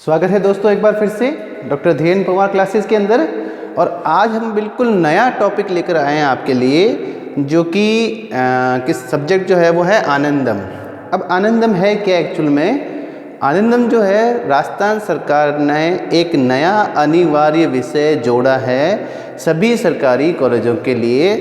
स्वागत है दोस्तों एक बार फिर से डॉक्टर धीरेन्द्र पवार क्लासेस के अंदर। और आज हम बिल्कुल नया टॉपिक लेकर आए हैं आपके लिए, जो कि किस सब्जेक्ट जो है वो है आनंदम। अब आनंदम है क्या एक्चुअल में? आनंदम जो है राजस्थान सरकार ने एक नया अनिवार्य विषय जोड़ा है सभी सरकारी कॉलेजों के लिए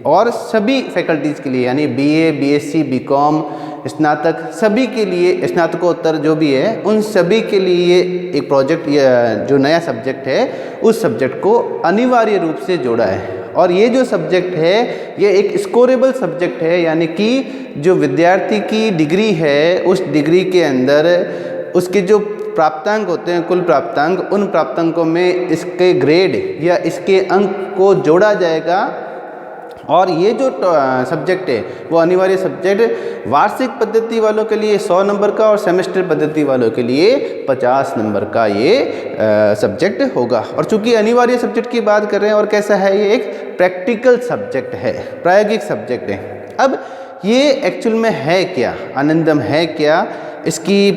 और सभी फैकल्टीज़ के लिए, यानी बीए, बीएससी, बीकॉम, स्नातक, सभी के लिए, स्नातकोत्तर जो भी है उन सभी के लिए एक प्रोजेक्ट जो नया सब्जेक्ट है उस सब्जेक्ट को अनिवार्य रूप से जोड़ा है। और ये जो सब्जेक्ट है ये एक स्कोरेबल सब्जेक्ट है, यानी कि जो विद्यार्थी की डिग्री है उस डिग्री के अंदर उसके जो प्राप्तांक होते हैं, कुल प्राप्तांक, उन प्राप्तांकों में इसके ग्रेड या इसके अंक को जोड़ा जाएगा। और ये जो सब्जेक्ट है वो अनिवार्य सब्जेक्ट वार्षिक पद्धति वालों के लिए 100 नंबर का और सेमेस्टर पद्धति वालों के लिए 50 नंबर का ये सब्जेक्ट होगा। और चूंकि अनिवार्य सब्जेक्ट की बात कर रहे हैं और कैसा है, ये एक प्रैक्टिकल सब्जेक्ट है, प्रायोगिक सब्जेक्ट है। अब ये एक्चुअल में है क्या, आनंदम है क्या, इसकी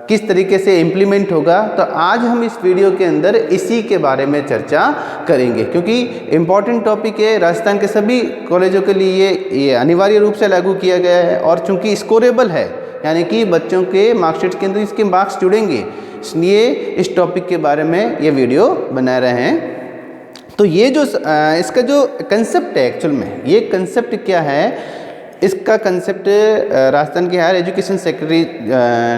किस तरीके से इम्प्लीमेंट होगा, तो आज हम इस वीडियो के अंदर इसी के बारे में चर्चा करेंगे, क्योंकि इम्पॉर्टेंट टॉपिक है। राजस्थान के सभी कॉलेजों के लिए ये अनिवार्य रूप से लागू किया गया है और चूंकि स्कोरेबल है, यानी कि बच्चों के मार्कशीट के अंदर इसके मार्क्स जुड़ेंगे, इसलिए इस टॉपिक के बारे में ये वीडियो बना रहे हैं। तो ये जो इसका जो कंसेप्ट है एक्चुअल में, ये कंसेप्ट क्या है, इसका कंसेप्ट राजस्थान के हायर एजुकेशन सेक्रेटरी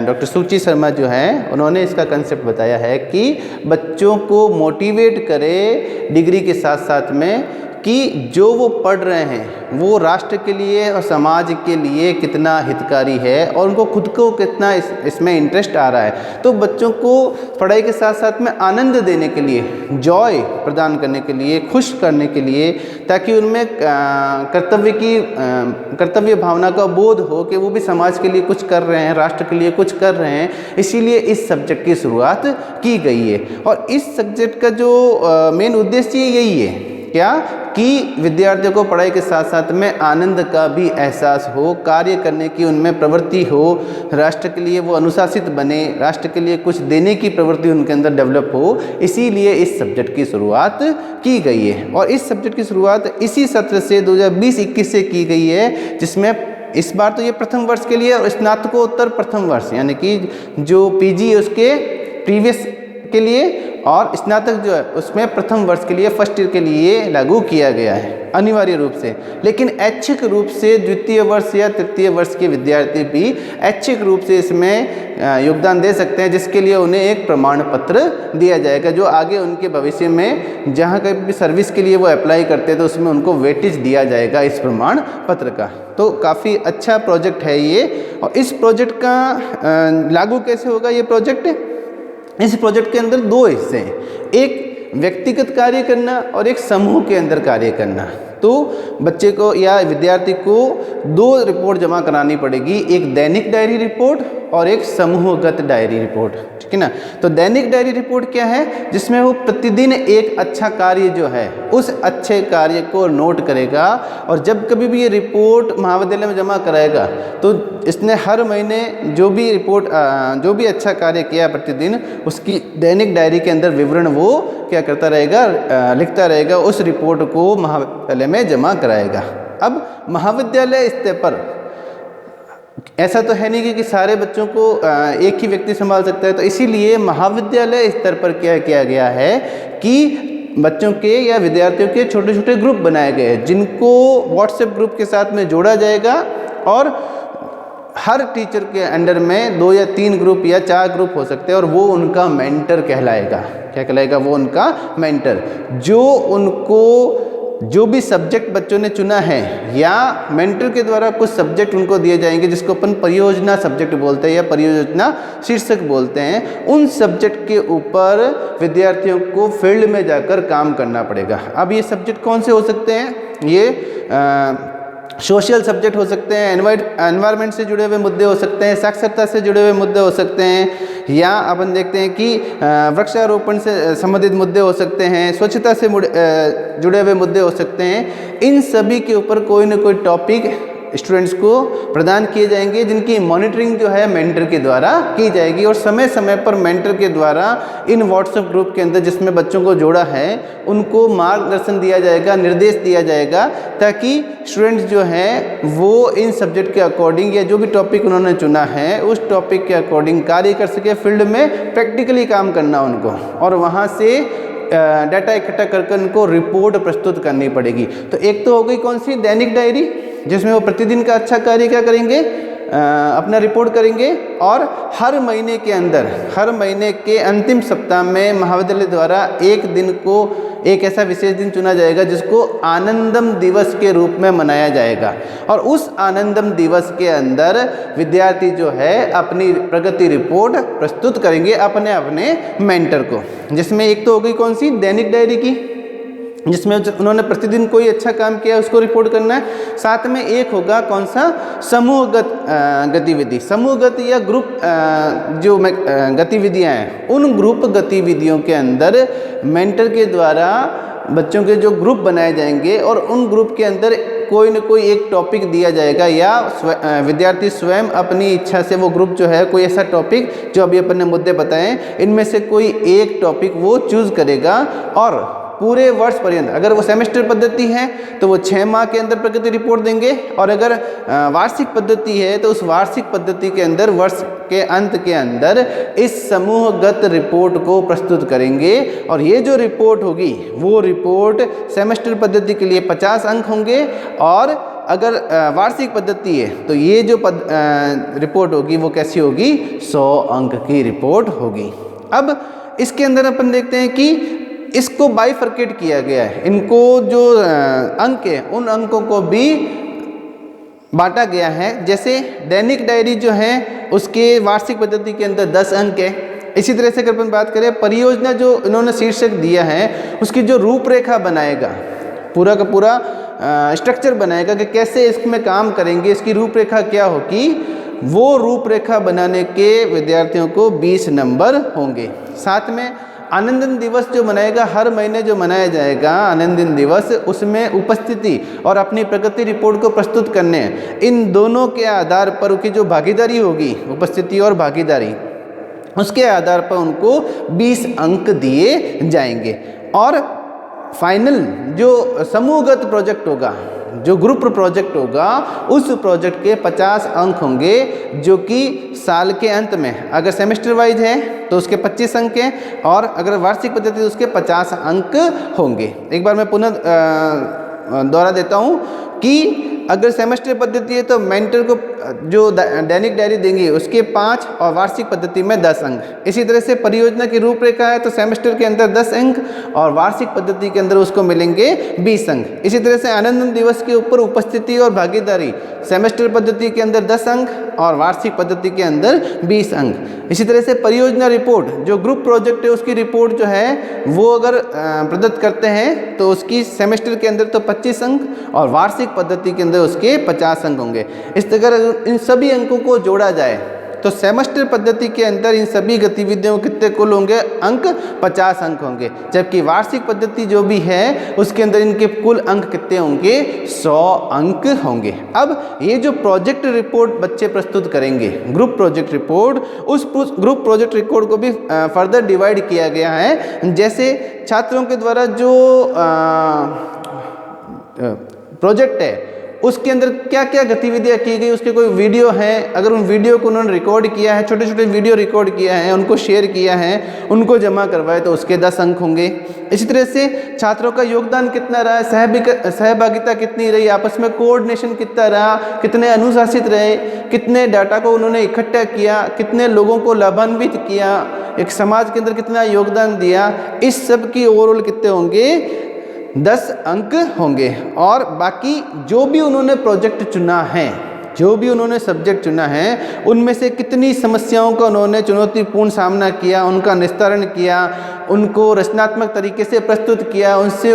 डॉक्टर सुची शर्मा जो हैं उन्होंने इसका कंसेप्ट बताया है कि बच्चों को मोटिवेट करे डिग्री के साथ साथ में कि जो वो पढ़ रहे हैं वो राष्ट्र के लिए और समाज के लिए कितना हितकारी है और उनको खुद को कितना इसमें इंटरेस्ट आ रहा है। तो बच्चों को पढ़ाई के साथ साथ में आनंद देने के लिए, जॉय प्रदान करने के लिए, खुश करने के लिए, ताकि उनमें कर्तव्य भावना का बोध हो कि वो भी समाज के लिए कुछ कर रहे हैं, राष्ट्र के लिए कुछ कर रहे हैं, इसीलिए इस सब्जेक्ट की शुरुआत की गई है। और इस सब्जेक्ट का जो मेन उद्देश्य यही है क्या कि विद्यार्थियों को पढ़ाई के साथ साथ में आनंद का भी एहसास हो, कार्य करने की उनमें प्रवृत्ति हो, राष्ट्र के लिए वो अनुशासित बने, राष्ट्र के लिए कुछ देने की प्रवृत्ति उनके अंदर डेवलप हो, इसीलिए इस सब्जेक्ट की शुरुआत की गई है। और इस सब्जेक्ट की शुरुआत इसी सत्र से 2020-21 से की गई है, जिसमें इस बार तो ये प्रथम वर्ष के लिए और स्नातकोत्तर प्रथम वर्ष, यानी कि जो पीजी है उसके प्रीवियस के लिए, और स्नातक जो है उसमें प्रथम वर्ष के लिए, फर्स्ट ईयर के लिए लागू किया गया है अनिवार्य रूप से। लेकिन ऐच्छिक रूप से द्वितीय वर्ष या तृतीय वर्ष के विद्यार्थी भी ऐच्छिक रूप से इसमें योगदान दे सकते हैं, जिसके लिए उन्हें एक प्रमाण पत्र दिया जाएगा, जो आगे उनके भविष्य में जहाँ कहीं भी सर्विस के लिए वो अप्लाई करते हैं तो उसमें उनको वेटेज दिया जाएगा इस प्रमाण पत्र का। तो काफ़ी अच्छा प्रोजेक्ट है ये। और इस प्रोजेक्ट का लागू कैसे होगा ये प्रोजेक्ट? इस प्रोजेक्ट के अंदर दो हिस्से हैं, एक व्यक्तिगत कार्य करना और एक समूह के अंदर कार्य करना। तो बच्चे को या विद्यार्थी को दो रिपोर्ट जमा करानी पड़ेगी, एक दैनिक डायरी रिपोर्ट और एक समूहगत डायरी रिपोर्ट, ठीक है ना। तो दैनिक डायरी रिपोर्ट क्या है, जिसमें वो प्रतिदिन एक अच्छा कार्य जो है उस अच्छे कार्य को नोट करेगा, और जब कभी भी ये रिपोर्ट महाविद्यालय में जमा कराएगा तो इसने हर महीने जो भी रिपोर्ट जो भी अच्छा कार्य किया प्रतिदिन, उसकी दैनिक डायरी के अंदर विवरण वो क्या करता रहेगा, लिखता रहेगा, उस रिपोर्ट को महाविद्यालय में जमा कराएगा। अब महाविद्यालय स्तर पर ऐसा तो है नहीं कि सारे बच्चों को एक ही व्यक्ति संभाल सकता है, तो इसीलिए महाविद्यालय स्तर पर क्या किया गया है कि बच्चों के या विद्यार्थियों के छोटे छोटे ग्रुप बनाए गए हैं, जिनको व्हाट्सएप ग्रुप के साथ में जोड़ा जाएगा, और हर टीचर के अंडर में 2 या 3 ग्रुप या 4 ग्रुप हो सकते हैं, और वो उनका मेंटर कहलाएगा। क्या कहलाएगा? वो उनका मेंटर, जो उनको जो भी सब्जेक्ट बच्चों ने चुना है, या मेंटर के द्वारा कुछ सब्जेक्ट उनको दिए जाएंगे जिसको अपन परियोजना सब्जेक्ट बोलते हैं या परियोजना शीर्षक बोलते हैं, उन सब्जेक्ट के ऊपर विद्यार्थियों को फील्ड में जाकर काम करना पड़ेगा। अब ये सब्जेक्ट कौन से हो सकते हैं? ये सोशल सब्जेक्ट हो सकते हैं, एनवायरनमेंट से जुड़े हुए मुद्दे हो सकते हैं, साक्षरता से जुड़े हुए मुद्दे हो सकते हैं, या अपन देखते हैं कि वृक्षारोपण से संबंधित मुद्दे हो सकते हैं, स्वच्छता से जुड़े हुए मुद्दे हो सकते हैं। इन सभी के ऊपर कोई न कोई टॉपिक स्टूडेंट्स को प्रदान किए जाएंगे, जिनकी मॉनिटरिंग जो है मेंटर के द्वारा की जाएगी और समय समय पर मेंटर के द्वारा इन व्हाट्सएप ग्रुप के अंदर जिसमें बच्चों को जोड़ा है उनको मार्गदर्शन दिया जाएगा, निर्देश दिया जाएगा, ताकि स्टूडेंट्स जो हैं वो इन सब्जेक्ट के अकॉर्डिंग या जो भी टॉपिक उन्होंने चुना है उस टॉपिक के अकॉर्डिंग कार्य कर सके। फील्ड में प्रैक्टिकली काम करना उनको, और वहाँ से डाटा इकट्ठा कर उनको रिपोर्ट प्रस्तुत करनी पड़ेगी। तो एक तो हो गई कौन सी, दैनिक डायरी, जिसमें वो प्रतिदिन का अच्छा कार्य क्या करेंगे, अपना रिपोर्ट करेंगे। और हर महीने के अंदर, हर महीने के अंतिम सप्ताह में महाविद्यालय द्वारा एक दिन को, एक ऐसा विशेष दिन चुना जाएगा जिसको आनंदम दिवस के रूप में मनाया जाएगा। और उस आनंदम दिवस के अंदर विद्यार्थी जो है अपनी प्रगति रिपोर्ट प्रस्तुत करेंगे अपने अपने मेंटर को, जिसमें एक तो हो गई कौन सी, दैनिक डायरी की, जिसमें उन्होंने प्रतिदिन कोई अच्छा काम किया उसको रिपोर्ट करना है। साथ में एक होगा कौन सा, समूहगत गतिविधि, समूहगत या ग्रुप जो गतिविधियां हैं, उन ग्रुप गतिविधियों के अंदर मेंटर के द्वारा बच्चों के जो ग्रुप बनाए जाएंगे और उन ग्रुप के अंदर कोई न कोई एक टॉपिक दिया जाएगा, या विद्यार्थी स्वयं अपनी इच्छा से वो ग्रुप जो है कोई ऐसा टॉपिक जो अभी अपन ने मुद्दे बताए इनमें से कोई एक टॉपिक वो चूज करेगा। और पूरे वर्ष पर्यंत, अगर वो सेमेस्टर पद्धति है तो वो 6 माह के अंदर प्रगति रिपोर्ट देंगे, और अगर वार्षिक पद्धति है तो उस वार्षिक पद्धति के अंदर वर्ष के अंत के अंदर इस समूहगत रिपोर्ट को प्रस्तुत करेंगे। और ये जो रिपोर्ट होगी वो रिपोर्ट सेमेस्टर पद्धति के लिए 50 अंक होंगे, और अगर वार्षिक पद्धति है तो ये जो रिपोर्ट होगी वो कैसी होगी, 100 अंक की रिपोर्ट होगी। अब इसके अंदर अपन देखते हैं कि इसको बाइफरकेट किया गया है, इनको जो अंक है उन अंकों को भी बांटा गया है। जैसे दैनिक डायरी जो है उसके वार्षिक पद्धति के अंदर 10 अंक है। इसी तरह से अगर अपन बात करें परियोजना, जो इन्होंने शीर्षक दिया है उसकी जो रूपरेखा बनाएगा, पूरा का पूरा स्ट्रक्चर बनाएगा कि कैसे इसमें काम करेंगे, इसकी रूपरेखा क्या होगी, वो रूपरेखा बनाने के विद्यार्थियों को 20 नंबर होंगे। साथ में आनंदन दिवस जो मनाएगा, हर महीने जो मनाया जाएगा आनंदन दिवस, उसमें उपस्थिति और अपनी प्रगति रिपोर्ट को प्रस्तुत करने, इन दोनों के आधार पर उनकी जो भागीदारी होगी, उपस्थिति और भागीदारी, उसके आधार पर उनको 20 अंक दिए जाएंगे। और फाइनल जो समूहगत प्रोजेक्ट होगा, जो ग्रुप प्रोजेक्ट होगा, उस प्रोजेक्ट के 50 अंक होंगे, जो कि साल के अंत में, अगर सेमेस्टर वाइज है तो उसके 25 अंक हैं, और अगर वार्षिक पद्धति तो उसके 50 अंक होंगे। एक बार मैं पुनः दोहरा देता हूँ कि अगर सेमेस्टर पद्धति है तो मेंटर को जो दैनिक डायरी देंगे उसके 5 और वार्षिक पद्धति में 10 अंक। इसी तरह से परियोजना की रूपरेखा है तो सेमेस्टर के अंदर 10 अंक और वार्षिक पद्धति के अंदर उसको मिलेंगे 20 अंक। इसी तरह से आनंदन दिवस के ऊपर उपस्थिति और भागीदारी, सेमेस्टर पद्धति के अंदर 10 अंक और वार्षिक पद्धति के अंदर 20 अंक। इसी तरह से परियोजना रिपोर्ट, जो ग्रुप प्रोजेक्ट है उसकी रिपोर्ट जो है वो अगर प्रदत्त करते हैं तो उसकी सेमेस्टर के अंदर तो 25 अंक और वार्षिक पद्धति के अंदर उसके 50 अंक होंगे। इस तरह इन सभी अंकों को जोड़ा जाए तो सेमेस्टर पद्धति के अंदर इन सभी गतिविधियों कितने कुल होंगे अंक, 50 अंक होंगे। जबकि वार्षिक पद्धति जो भी है उसके अंदर इनके कुल अंक कितने होंगे, 100 अंक होंगे। अब ये जो प्रोजेक्ट रिपोर्ट बच्चे प्रस्तुत करेंगे, ग्रुप प्रोजेक्ट रिपोर्ट, उस ग्रुप प्रोजेक्ट रिपोर्ट को भी फर्दर डिवाइड किया गया है। जैसे छात्रों के द्वारा जो प्रोजेक्ट है उसके अंदर क्या क्या गतिविधियां की गई, उसके कोई वीडियो है, अगर उन वीडियो को उन्होंने रिकॉर्ड किया है, छोटे छोटे वीडियो रिकॉर्ड किया है, उनको शेयर किया है, उनको जमा करवाए तो उसके 10 अंक होंगे। इसी तरह से छात्रों का योगदान कितना रहा, सहभागिता कितनी रही, आपस में कोऑर्डिनेशन कितना रहा, कितने अनुशासित रहे, कितने डाटा को उन्होंने इकट्ठा किया, कितने लोगों को लाभान्वित किया, एक समाज के अंदर कितना योगदान दिया, इस सब की ओवरऑल कितने होंगे, 10 अंक होंगे। और बाकी जो भी उन्होंने प्रोजेक्ट चुना है, जो भी उन्होंने सब्जेक्ट चुना है, उनमें से कितनी समस्याओं का उन्होंने चुनौतीपूर्ण सामना किया, उनका निस्तारण किया, उनको रचनात्मक तरीके से प्रस्तुत किया, उनसे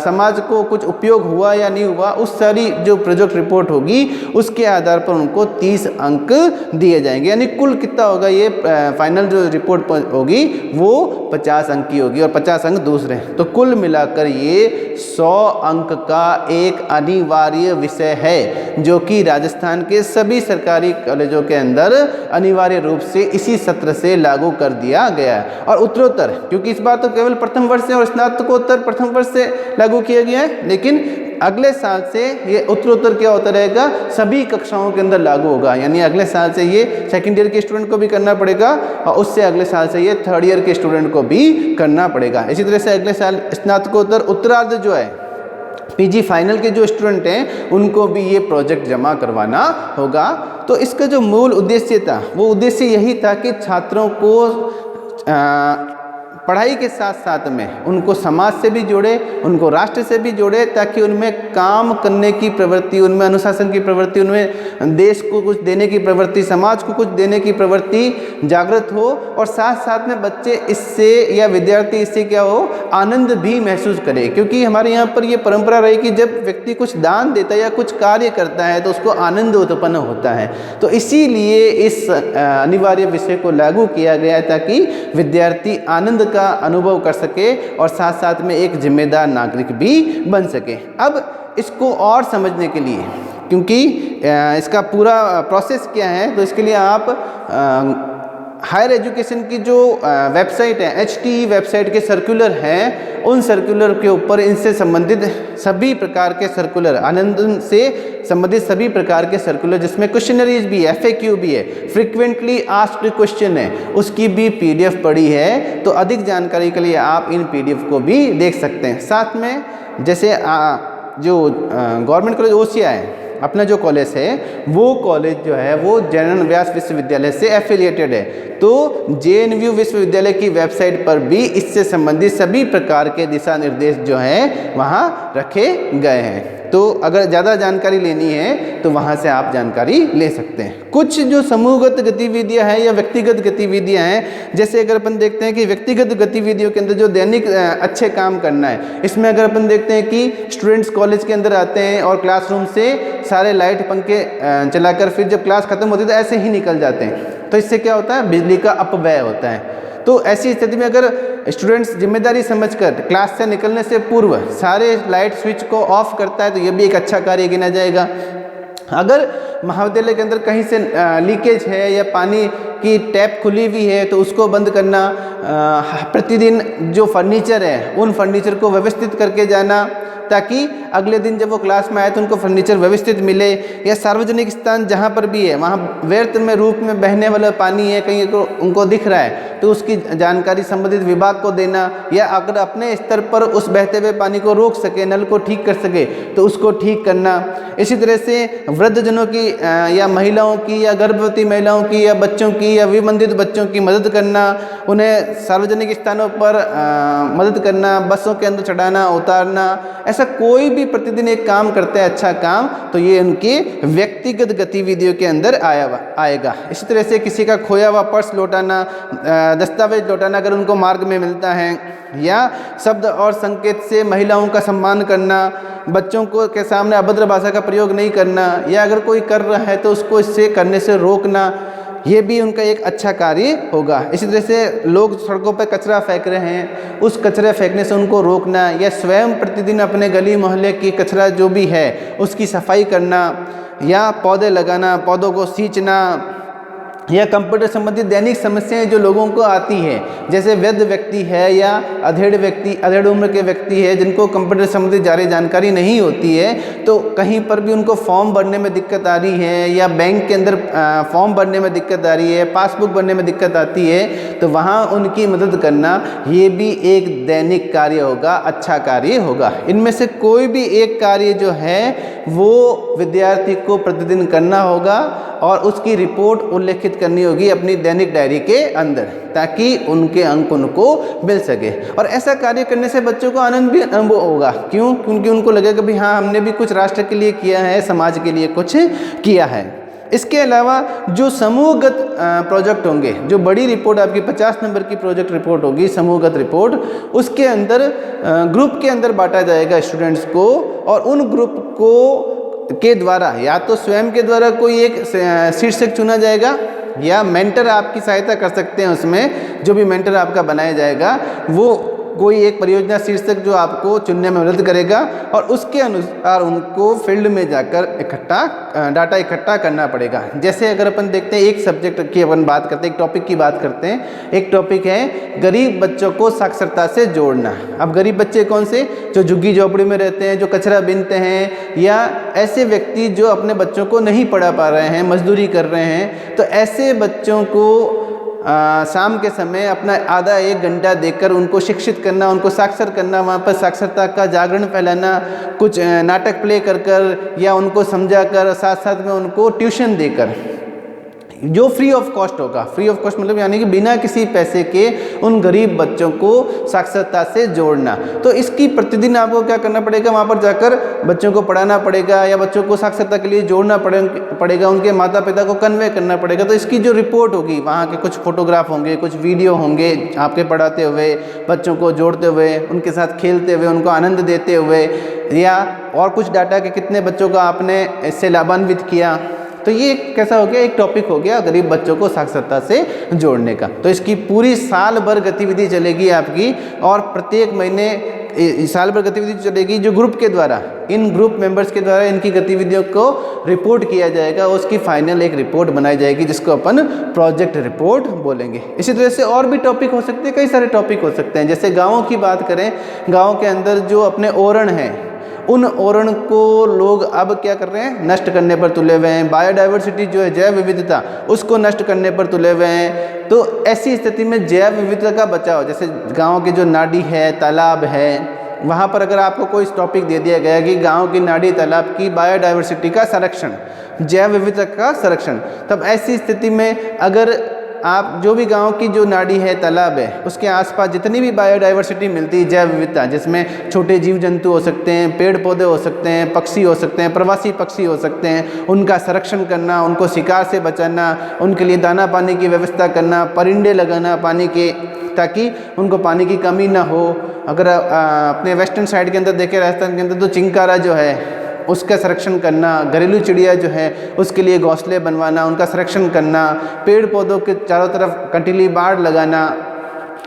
समाज को कुछ उपयोग हुआ या नहीं हुआ, उस सारी जो प्रोजेक्ट रिपोर्ट होगी उसके आधार पर उनको 30 अंक दिए जाएंगे। यानी कुल कितना होगा, ये फाइनल जो रिपोर्ट होगी वो 50 अंक की होगी और 50 अंक दूसरे। तो कुल मिलाकर ये 100 अंक का एक अनिवार्य विषय है जो कि राजस्थान के सभी सरकारी कॉलेजों के अंदर अनिवार्य रूप से इसी सत्र से लागू कर दिया गया है। और उत्तरोत्तर, क्योंकि इस बार तो केवल प्रथम वर्ष से और स्नातकोत्तर प्रथम वर्ष से लागू किया गया है, लेकिन अगले साल से ये उत्तरोत्तर क्या होता रहेगा, सभी कक्षाओं के अंदर लागू होगा। यानी अगले साल से ये सेकेंड ईयर के स्टूडेंट को भी करना पड़ेगा और उससे अगले साल से ये थर्ड ईयर के स्टूडेंट को भी करना पड़ेगा। इसी तरह से अगले साल स्नातकोत्तर उत्तरार्ध जो है, पीजी फाइनल के जो स्टूडेंट हैं उनको भी ये प्रोजेक्ट जमा करवाना होगा। तो इसका जो मूल उद्देश्य था वो उद्देश्य यही था कि छात्रों को पढ़ाई के साथ साथ में उनको समाज से भी जोड़े, उनको राष्ट्र से भी जोड़े, ताकि उनमें काम करने की प्रवृत्ति, उनमें अनुशासन की प्रवृत्ति, उनमें देश को कुछ देने की प्रवृत्ति, समाज को कुछ देने की प्रवृत्ति जागृत हो और साथ साथ में बच्चे इससे या विद्यार्थी इससे क्या हो, आनंद भी महसूस करे। क्योंकि हमारे यहाँ पर ये परंपरा रही कि जब व्यक्ति कुछ दान देता है या कुछ कार्य करता है तो उसको आनंद उत्पन्न होता है। तो इसीलिए इस अनिवार्य विषय को लागू किया गया ताकि विद्यार्थी आनंद का अनुभव कर सके और साथ साथ में एक जिम्मेदार नागरिक भी बन सके। अब इसको और समझने के लिए, क्योंकि इसका पूरा प्रोसेस क्या है, तो इसके लिए आप हायर एजुकेशन की जो वेबसाइट है, HTE वेबसाइट के सर्कुलर हैं, उन सर्कुलर के ऊपर इनसे संबंधित सभी प्रकार के सर्कुलर, आनंद से संबंधित सभी प्रकार के सर्कुलर जिसमें क्वेश्चनरीज भी है, FAQ भी है, फ्रीक्वेंटली आस्क्ड क्वेश्चन है, उसकी भी PDF पड़ी है। तो अधिक जानकारी के लिए आप इन PDF को भी देख सकते हैं। साथ में जैसे जो गवर्नमेंट कॉलेज ओसिया है, अपना जो कॉलेज है वो कॉलेज जो है वो जयनंद व्यास विश्वविद्यालय से एफिलिएटेड है। तो JNU विश्वविद्यालय की वेबसाइट पर भी इससे संबंधित सभी प्रकार के दिशा निर्देश जो हैं वहाँ रखे गए हैं। तो अगर ज़्यादा जानकारी लेनी है तो वहाँ से आप जानकारी ले सकते हैं। कुछ जो समूहगत गतिविधियाँ हैं या व्यक्तिगत गतिविधियाँ हैं, जैसे अगर अपन देखते हैं कि व्यक्तिगत गतिविधियों के अंदर जो दैनिक अच्छे काम करना है, इसमें अगर अपन देखते हैं कि स्टूडेंट्स कॉलेज के अंदर आते हैं और क्लासरूम से सारे लाइट पंखे चलाकर फिर जब क्लास खत्म होती है तो ऐसे ही निकल जाते हैं। तो इससे क्या होता है, बिजली का अपव्यय होता है। तो ऐसी स्थिति में अगर स्टूडेंट्स जिम्मेदारी समझकर क्लास से निकलने से पूर्व सारे लाइट स्विच को ऑफ करता है तो ये भी एक अच्छा कार्य गिना जाएगा। अगर महाविद्यालय के अंदर कहीं से लीकेज है या पानी की टैप खुली हुई है तो उसको बंद करना, प्रतिदिन जो फर्नीचर है उन फर्नीचर को व्यवस्थित करके जाना ताकि अगले दिन जब वो क्लास में आए तो उनको फर्नीचर व्यवस्थित मिले। या सार्वजनिक स्थान जहाँ पर भी है वहाँ व्यर्थ में रूप में बहने वाला पानी है कहीं को उनको दिख रहा है तो उसकी जानकारी संबंधित विभाग को देना, या अगर अपने स्तर पर उस बहते हुए पानी को रोक सके, नल को ठीक कर सके तो उसको ठीक करना। इसी तरह से वृद्धजनों की या महिलाओं की या गर्भवती महिलाओं की या बच्चों की या विबंधित बच्चों की मदद करना, उन्हें सार्वजनिक स्थानों पर मदद करना, बसों के अंदर चढ़ाना उतारना, ऐसा कोई भी प्रतिदिन एक काम करते हैं अच्छा काम तो ये उनकी व्यक्तिगत गतिविधियों के अंदर आएगा। इसी तरह से किसी का खोया हुआ पर्स लौटाना, दस्तावेज लौटाना अगर उनको मार्ग में मिलता है, या शब्द और संकेत से महिलाओं का सम्मान करना, बच्चों को के सामने अभद्र भाषा का प्रयोग नहीं करना, या अगर कोई कर रहा है तो उसको इससे करने से रोकना, ये भी उनका एक अच्छा कार्य होगा। इसी तरह से लोग सड़कों पर कचरा फेंक रहे हैं, उस कचरे फेंकने से उनको रोकना, या स्वयं प्रतिदिन अपने गली मोहल्ले की कचरा जो भी है उसकी सफाई करना, या पौधे लगाना, पौधों को सींचना, या कंप्यूटर संबंधित दैनिक समस्याएं जो लोगों को आती है, जैसे वृद्ध व्यक्ति है या अधेड़ उम्र के व्यक्ति है जिनको कंप्यूटर संबंधित ज़्यादा जानकारी नहीं होती है, तो कहीं पर भी उनको फॉर्म भरने में दिक्कत आ रही है या बैंक के अंदर फॉर्म भरने में दिक्कत आ रही है, पासबुक भरने में दिक्कत आती है, तो वहाँ उनकी मदद करना ये भी एक दैनिक कार्य होगा, अच्छा कार्य होगा। इनमें से कोई भी एक कार्य जो है वो विद्यार्थी को प्रतिदिन करना होगा और उसकी रिपोर्ट उल्लेखित करनी होगी अपनी दैनिक डायरी के अंदर ताकि उनके अंक उनको मिल सके। और ऐसा कार्य करने से बच्चों को आनंद भी अनुभव होगा। क्यों? क्योंकि उनको लगेगा भी हाँ हमने भी कुछ राष्ट्र के लिए किया है, समाज के लिए कुछ किया है। इसके अलावा जो समूहगत प्रोजेक्ट होंगे, जो बड़ी रिपोर्ट आपकी 50 नंबर की प्रोजेक्ट रिपोर्ट होगी समूहगत रिपोर्ट, उसके अंदर ग्रुप के अंदर बांटा जाएगा स्टूडेंट्स को, और उन ग्रुप को के द्वारा या तो स्वयं के द्वारा कोई एक शीर्षक चुना जाएगा, या मेंटर आपकी सहायता कर सकते हैं उसमें, जो भी मेंटर आपका बनाया जाएगा वो कोई एक परियोजना शीर्षक जो आपको चुनने में मदद करेगा, और उसके अनुसार उनको फील्ड में जाकर डाटा इकट्ठा करना पड़ेगा। जैसे अगर अपन देखते हैं एक सब्जेक्ट की अपन बात करते हैं, एक टॉपिक की बात करते हैं, एक टॉपिक है गरीब बच्चों को साक्षरता से जोड़ना। अब गरीब बच्चे कौन से? जो झुग्गी झोपड़ी में रहते हैं, जो कचरा बीनते हैं, या ऐसे व्यक्ति जो अपने बच्चों को नहीं पढ़ा पा रहे हैं, मजदूरी कर रहे हैं। तो ऐसे बच्चों को शाम के समय अपना आधा एक घंटा देकर उनको शिक्षित करना, उनको साक्षर करना, वहाँ पर साक्षरता का जागरण फैलाना, कुछ नाटक प्ले कर या उनको समझा कर, साथ साथ में उनको ट्यूशन देकर, जो फ्री ऑफ कॉस्ट होगा। फ्री ऑफ कॉस्ट मतलब यानी कि बिना किसी पैसे के उन गरीब बच्चों को साक्षरता से जोड़ना। तो इसकी प्रतिदिन आपको क्या करना पड़ेगा? वहाँ पर जाकर बच्चों को पढ़ाना पड़ेगा, या बच्चों को साक्षरता के लिए जोड़ना पड़ेगा, उनके माता पिता को कन्वे करना पड़ेगा। तो इसकी जो रिपोर्ट होगी, वहाँ के कुछ फोटोग्राफ होंगे, कुछ वीडियो होंगे आपके पढ़ाते हुए, बच्चों को जोड़ते हुए, उनके साथ खेलते हुए, उनको आनंद देते हुए, या और कुछ डाटा के कितने बच्चों को आपने इससे लाभान्वित किया। तो ये कैसा हो गया? एक टॉपिक हो गया गरीब बच्चों को साक्षरता से जोड़ने का। तो इसकी पूरी साल भर गतिविधि चलेगी आपकी, और प्रत्येक महीने साल भर गतिविधि चलेगी जो ग्रुप के द्वारा, इन ग्रुप मेंबर्स के द्वारा इनकी गतिविधियों को रिपोर्ट किया जाएगा। उसकी फाइनल एक रिपोर्ट बनाई जाएगी जिसको अपन प्रोजेक्ट रिपोर्ट बोलेंगे। इसी तरह से और भी टॉपिक हो सकते हैं, कई सारे टॉपिक हो सकते हैं। जैसे गाँवों की बात करें, गाँव के अंदर जो अपने ओरण हैं, उन ओरण को लोग अब क्या कर रहे हैं? नष्ट करने पर तुले हुए हैं। बायोडाइवर्सिटी जो है, जैव विविधता, उसको नष्ट करने पर तुले हुए हैं। तो ऐसी स्थिति में जैव विविधता का बचाव, जैसे गांव की जो नाडी है, तालाब है, वहाँ पर अगर आपको कोई टॉपिक दे दिया गया कि गांव की नाडी तालाब की बायोडाइवर्सिटी का संरक्षण, जैव विविधता का संरक्षण, तब ऐसी स्थिति में अगर आप जो भी गांव की जो नाडी है, तालाब है, उसके आसपास जितनी भी बायोडाइवर्सिटी मिलती है, जैव विविधता, जिसमें छोटे जीव जंतु हो सकते हैं, पेड़ पौधे हो सकते हैं, पक्षी हो सकते हैं, प्रवासी पक्षी हो सकते हैं, उनका संरक्षण करना, उनको शिकार से बचाना, उनके लिए दाना पानी की व्यवस्था करना, परिंदे लगाना पानी के, ताकि उनको पानी की कमी ना हो। अगर अपने वेस्टर्न साइड के अंदर देखें, राजस्थान के अंदर, तो चिंकारा जो है उसका संरक्षण करना, घरेलू चिड़िया जो है उसके लिए घोंसले बनवाना, उनका संरक्षण करना, पेड़ पौधों के चारों तरफ कंटीली बाड़ लगाना,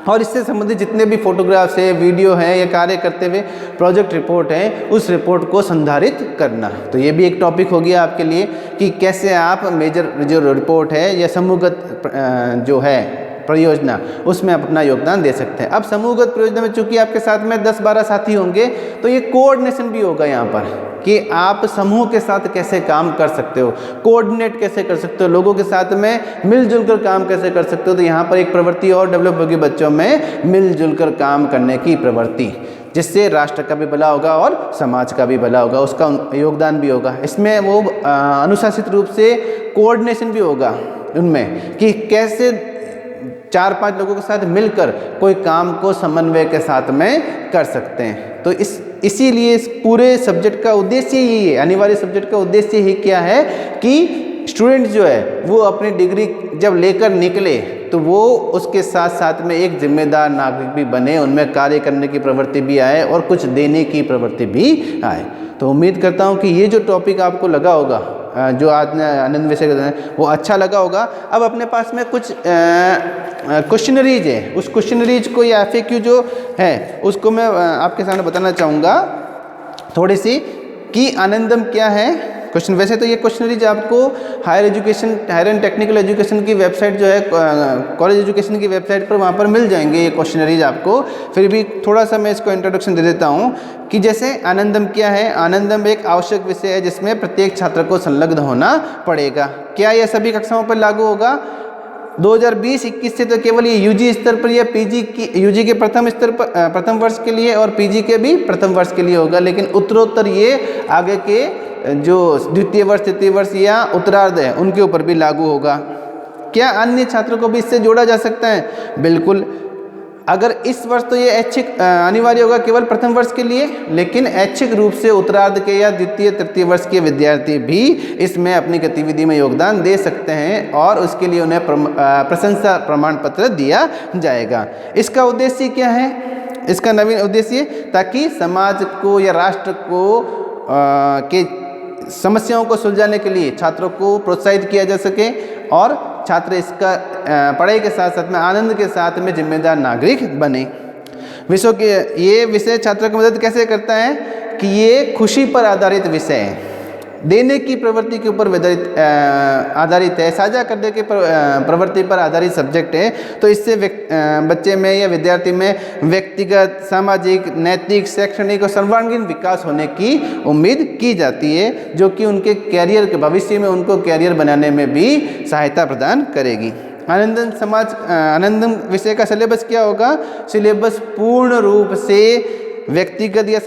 और इससे संबंधित जितने भी फोटोग्राफ्स है, वीडियो है, या कार्य करते हुए प्रोजेक्ट रिपोर्ट है, उस रिपोर्ट को संधारित करना। तो ये भी एक टॉपिक हो गया आपके लिए कि कैसे आप मेजर जो रिपोर्ट है या समूहगत जो है परियोजना, उसमें आप अपना योगदान दे सकते हैं। अब समूहगत परियोजना में चूंकि आपके साथ में 10-12 साथी होंगे, तो ये कोऑर्डिनेशन भी होगा यहाँ पर कि आप समूह के साथ कैसे काम कर सकते हो, कोऑर्डिनेट कैसे कर सकते हो, लोगों के साथ में मिलजुल कर काम कैसे कर सकते हो। तो यहाँ पर एक प्रवृत्ति और डेवलप होगी बच्चों में, मिलजुल कर काम करने की प्रवृत्ति, जिससे राष्ट्र का भी भला होगा और समाज का भी भला होगा, उसका योगदान भी होगा। इसमें वो अनुशासित रूप से कोऑर्डिनेशन भी होगा उनमें कि कैसे 4-5 लोगों के साथ मिलकर कोई काम को समन्वय के साथ में कर सकते हैं। तो इसीलिए इस पूरे सब्जेक्ट का उद्देश्य यही है, अनिवार्य सब्जेक्ट का उद्देश्य ही क्या है कि स्टूडेंट जो है वो अपनी डिग्री जब लेकर निकले तो वो उसके साथ साथ में एक जिम्मेदार नागरिक भी बने, उनमें कार्य करने की प्रवृत्ति भी आए और कुछ देने की प्रवृत्ति भी आए। तो उम्मीद करता हूँ कि ये जो टॉपिक आपको लगा होगा, जो आज आनंद विषय वो अच्छा लगा होगा। अब अपने पास में कुछ क्वेश्चनरीज है, उस क्वेश्चनरीज को या FAQ जो है उसको मैं आपके सामने बताना चाहूँगा थोड़ी सी कि आनंदम क्या है क्वेश्चन। वैसे तो ये क्वेश्चनरीज आपको हायर एंड टेक्निकल एजुकेशन की वेबसाइट जो है, कॉलेज एजुकेशन की वेबसाइट पर, वहाँ पर मिल जाएंगे ये क्वेश्चनरीज आपको। फिर भी थोड़ा सा मैं इसको इंट्रोडक्शन दे देता हूँ कि जैसे आनंदम क्या है। आनंदम एक आवश्यक विषय है जिसमें प्रत्येक छात्र को संलग्न होना पड़ेगा। क्या यह सभी कक्षाओं पर लागू होगा? 2020-21 से तो केवल ये यूजी स्तर पर या पीजी की, यूजी के प्रथम स्तर पर प्रथम वर्ष के लिए और पीजी के भी प्रथम वर्ष के लिए होगा, लेकिन उत्तरोत्तर ये आगे के जो द्वितीय वर्ष, तृतीय वर्ष या उत्तरार्ध है उनके ऊपर भी लागू होगा। क्या अन्य छात्रों को भी इससे जोड़ा जा सकता है? बिल्कुल। अगर इस वर्ष तो ये ऐच्छिक अनिवार्य होगा केवल प्रथम वर्ष के लिए, लेकिन ऐच्छिक रूप से उत्तरार्ध के या द्वितीय तृतीय वर्ष के विद्यार्थी भी इसमें अपनी गतिविधि में योगदान दे सकते हैं और उसके लिए उन्हें प्रशंसा प्रमाण पत्र दिया जाएगा। इसका उद्देश्य क्या है? इसका नवीन उद्देश्य ताकि समाज को या राष्ट्र को के समस्याओं को सुलझाने के लिए छात्रों को प्रोत्साहित किया जा सके और छात्र इसका पढ़ाई के साथ साथ में आनंद के साथ में जिम्मेदार नागरिक बने। ये विषय छात्रों की मदद कैसे करता है कि ये खुशी पर आधारित विषय है, देने की प्रवृत्ति के ऊपर आधारित है, साझा करने की प्रवृत्ति पर आधारित सब्जेक्ट है। तो इससे बच्चे में या विद्यार्थी में व्यक्तिगत, सामाजिक, नैतिक, शैक्षणिक और सर्वांगीण विकास होने की उम्मीद की जाती है, जो कि उनके कैरियर के भविष्य में उनको कैरियर बनाने में भी सहायता प्रदान करेगी। आनंदम विषय का सिलेबस क्या होगा? सिलेबस पूर्ण रूप से व्यक्तिगत या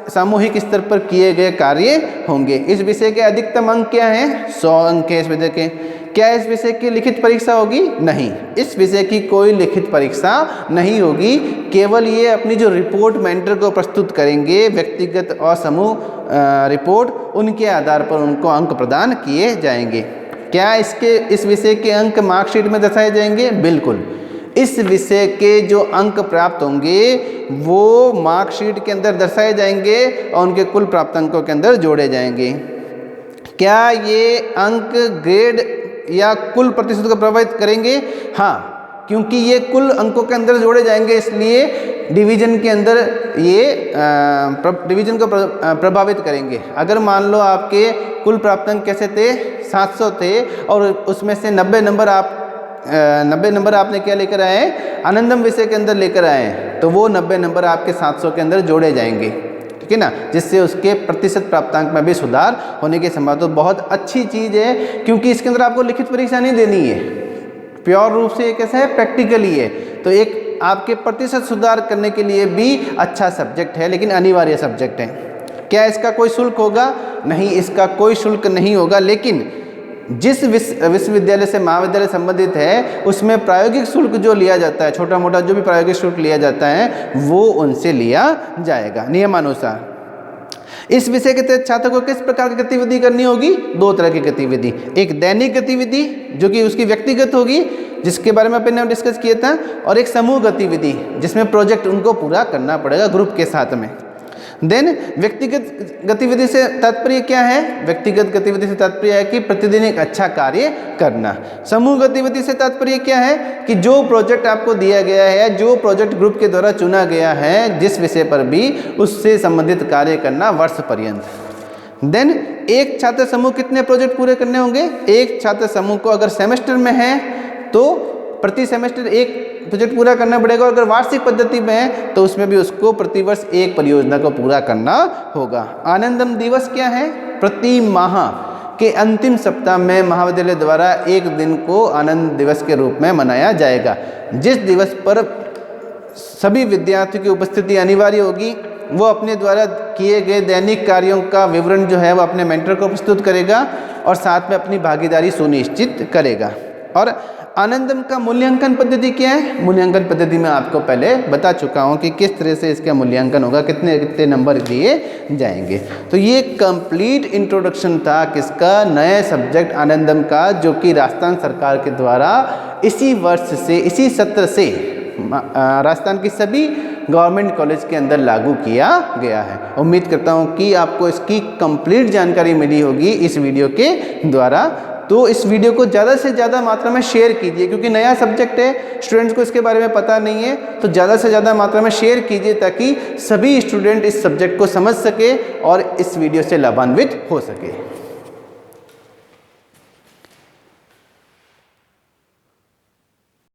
सामूहिक स्तर पर किए गए कार्य होंगे। इस विषय के अधिकतम अंक क्या हैं? 100 अंक है इस विषय के। क्या इस विषय की लिखित परीक्षा होगी? नहीं, इस विषय की कोई लिखित परीक्षा नहीं होगी। केवल ये अपनी जो रिपोर्ट मेंटर को प्रस्तुत करेंगे, व्यक्तिगत और समूह रिपोर्ट, उनके आधार पर उनको अंक प्रदान किए जाएंगे। क्या इस विषय के अंक मार्कशीट में दर्शाए जाएंगे? बिल्कुल। इस विषय के जो अंक प्राप्त होंगे वो मार्कशीट के अंदर दर्शाए जाएंगे और उनके कुल प्राप्त अंकों के अंदर जोड़े जाएंगे। क्या ये अंक ग्रेड या कुल प्रतिशत को प्रभावित करेंगे? हाँ, क्योंकि ये कुल अंकों के अंदर जोड़े जाएंगे, इसलिए डिवीजन के अंदर ये डिवीजन को प्रभावित करेंगे। अगर मान लो आपके कुल प्राप्त अंक कैसे थे? 700 थे और उसमें से 90 नंबर आपने क्या लेकर आए हैं? आनंदम विषय के अंदर लेकर आए हैं, तो वो 90 नंबर आपके 700 के अंदर जोड़े जाएंगे, ठीक है ना, जिससे उसके प्रतिशत प्राप्तांक में भी सुधार होने की संभावना। तो बहुत अच्छी चीज़ है, क्योंकि इसके अंदर आपको लिखित परीक्षा नहीं देनी है, प्योर रूप से ये कैसा है? प्रैक्टिकली है। तो एक आपके प्रतिशत सुधार करने के लिए भी अच्छा सब्जेक्ट है, लेकिन अनिवार्य सब्जेक्ट है। क्या इसका कोई शुल्क होगा? नहीं, इसका कोई शुल्क नहीं होगा, लेकिन जिस विश्वविद्यालय से महाविद्यालय संबंधित है उसमें प्रायोगिक शुल्क जो लिया जाता है, छोटा मोटा जो भी प्रायोगिक शुल्क लिया जाता है, वो उनसे लिया जाएगा नियमानुसार। इस विषय के तहत छात्र को किस प्रकार की गतिविधि करनी होगी? 2 तरह की गतिविधि। एक दैनिक गतिविधि जो कि उसकी व्यक्तिगत होगी, जिसके बारे में अपन ने डिस्कस किया था, और एक समूह गतिविधि जिसमें प्रोजेक्ट उनको पूरा करना पड़ेगा ग्रुप के साथ में। देन व्यक्तिगत गतिविधि से तात्पर्य क्या है? व्यक्तिगत गतिविधि से तात्पर्य है कि प्रतिदिन एक अच्छा कार्य करना। समूह गतिविधि से तात्पर्य क्या है? कि जो प्रोजेक्ट आपको दिया गया है, जो प्रोजेक्ट ग्रुप के द्वारा चुना गया है, जिस विषय पर भी, उससे संबंधित कार्य करना वर्ष पर्यंत। देन एक छात्र समूह कितने प्रोजेक्ट पूरे करने होंगे? एक छात्र समूह को अगर सेमेस्टर में है तो प्रति सेमेस्टर एक प्रोजेक्ट पूरा करना पड़ेगा, और अगर वार्षिक पद्धति में है तो उसमें भी उसको प्रतिवर्ष एक परियोजना को पूरा करना होगा। आनंदम दिवस क्या है? प्रति माह के अंतिम सप्ताह में महाविद्यालय द्वारा एक दिन को आनंद दिवस के रूप में मनाया जाएगा। जिस दिवस पर सभी विद्यार्थियों की उपस्थिति अनिवार्य होगी, वो अपने द्वारा किए गए दैनिक कार्यों का विवरण जो है वो अपने मेंटर को प्रस्तुत करेगा और साथ में अपनी भागीदारी सुनिश्चित करेगा। और आनंदम का मूल्यांकन पद्धति क्या है? मूल्यांकन पद्धति में आपको पहले बता चुका हूँ कि किस तरह से इसका मूल्यांकन होगा, कितने कितने नंबर दिए जाएंगे। तो ये कंप्लीट इंट्रोडक्शन था किसका? नए सब्जेक्ट आनंदम का, जो कि राजस्थान सरकार के द्वारा इसी वर्ष से, इसी सत्र से राजस्थान की सभी गवर्नमेंट कॉलेज के अंदर लागू किया गया है। उम्मीद करता हूँ कि आपको इसकी कंप्लीट जानकारी मिली होगी इस वीडियो के द्वारा। तो इस वीडियो को ज़्यादा से ज़्यादा मात्रा में शेयर कीजिए, क्योंकि नया सब्जेक्ट है, स्टूडेंट्स को इसके बारे में पता नहीं है। तो ज़्यादा से ज़्यादा मात्रा में शेयर कीजिए ताकि सभी स्टूडेंट इस सब्जेक्ट को समझ सके और इस वीडियो से लाभान्वित हो सके।